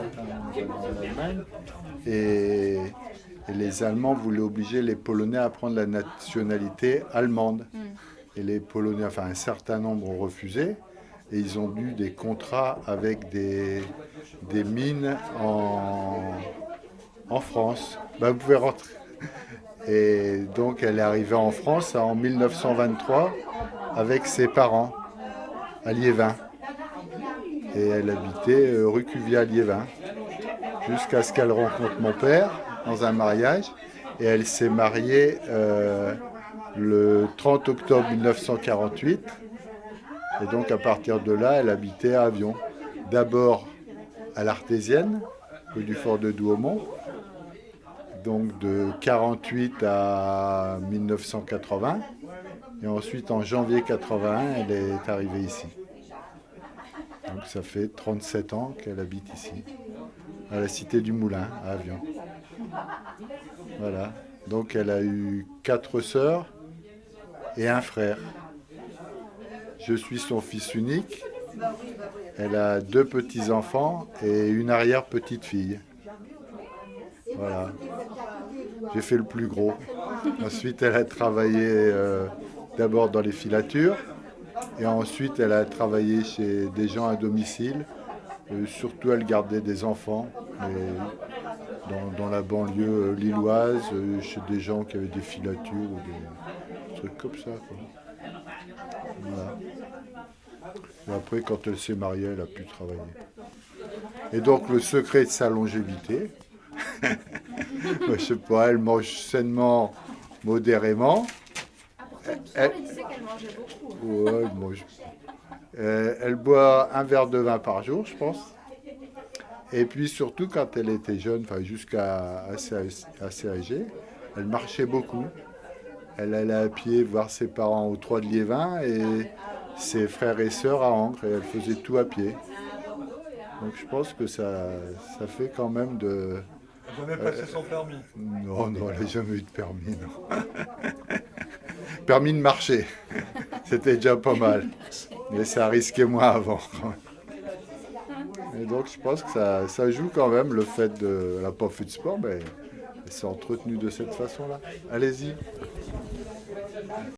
certain nombre d'années en Allemagne. Et, et les Allemands voulaient obliger les Polonais à prendre la nationalité allemande. Et les Polonais, enfin un certain nombre ont refusé. Et ils ont eu des contrats avec des mines en France. Ben, vous pouvez rentrer. Et donc elle est arrivée en France en 1923 avec ses parents à Liévin. Et elle habitait rue Cuvier à Liévin jusqu'à ce qu'elle rencontre mon père dans un mariage. Et elle s'est mariée le 30 octobre 1948. Et donc à partir de là, elle habitait à Avion. D'abord à l'Artésienne, rue du Fort de Douaumont. Donc de 1948 à 1980. Et ensuite en janvier 81, elle est arrivée ici. Donc ça fait 37 ans qu'elle habite ici, à la Cité du Moulin, à Avion. Voilà. Donc elle a eu 4 sœurs et un frère. Je suis son fils unique. Elle a 2 petits-enfants et une arrière-petite-fille. Voilà. J'ai fait le plus gros. Ensuite, elle a travaillé d'abord dans les filatures. Et ensuite, elle a travaillé chez des gens à domicile. Surtout, elle gardait des enfants dans la banlieue lilloise, chez des gens qui avaient des filatures ou des trucs comme ça, quoi. Voilà. Et après, quand elle s'est mariée, elle a pu travailler. Et donc, le secret de sa longévité, je sais pas, elle mange sainement, modérément. Elle, Il disait qu'elle mangeait beaucoup. ouais, elle mange. Elle boit un verre de vin par jour, je pense. Et puis surtout, quand elle était jeune, enfin jusqu'à assez âgée, elle marchait beaucoup. Elle allait à pied voir ses parents aux Trois de Liévin et ses frères et sœurs à Ancre. Et elle faisait tout à pied. Donc je pense que ça fait quand même de... Elle n'a jamais passé son permis. Non, non, elle n'a jamais eu de permis, non. Permis de marcher, c'était déjà pas mal. Mais ça risquait moins avant. Et donc je pense que ça joue quand même le fait de... Elle n'a pas fait de sport, mais elle s'est entretenue de cette façon-là. Allez-y.